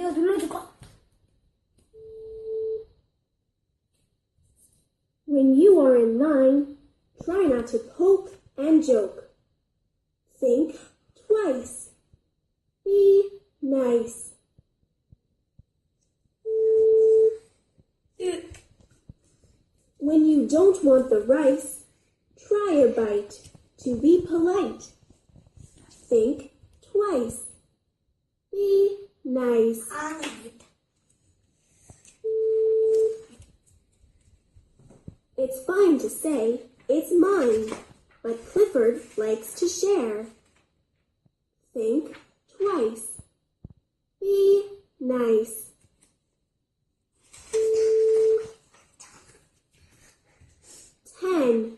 내가 눌러줄까? When you are in line, try not to poke and joke. Think twice. Be nice. When you don't want the rice, try a bite to be polite. Think twice. Be nice. It's fine to say, it's mine, but Clifford likes to share. Think twice. Be nice. Ten,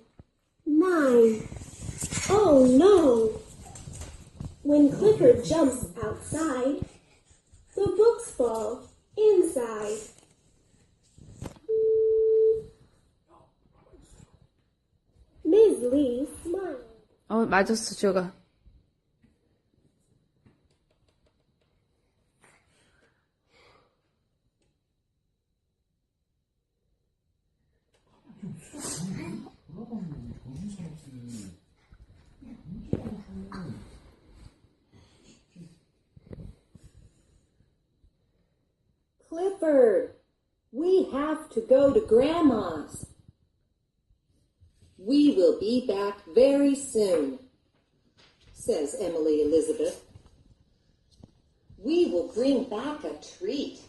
9. Oh no! When Clifford jumps outside, the books fall inside. Ms. Lee smiled. 맞았어, 지호가. Clifford, we have to go to Grandma's. We will be back very soon, says Emily Elizabeth. We will bring back a treat.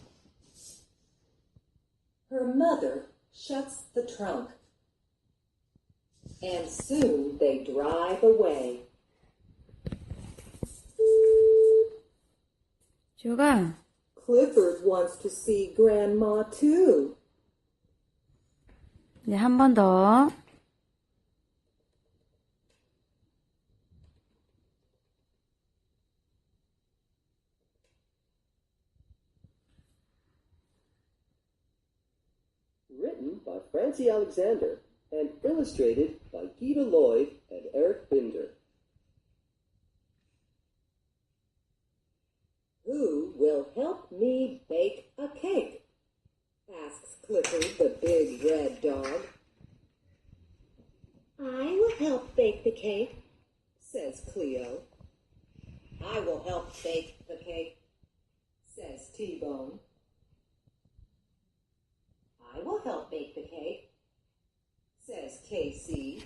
Her mother shuts the trunk, and soon they drive away. 지호가. Clifford wants to see Grandma too. 이제 한 번 더. Written by Francie Alexander and illustrated by Gita Lloyd and Eric Binder. Who will help me bake a cake? Asks Clifford the big red dog. I will help bake the cake, says Cleo. I will help bake the cake, says T-Bone. I will help bake the cake, says Casey.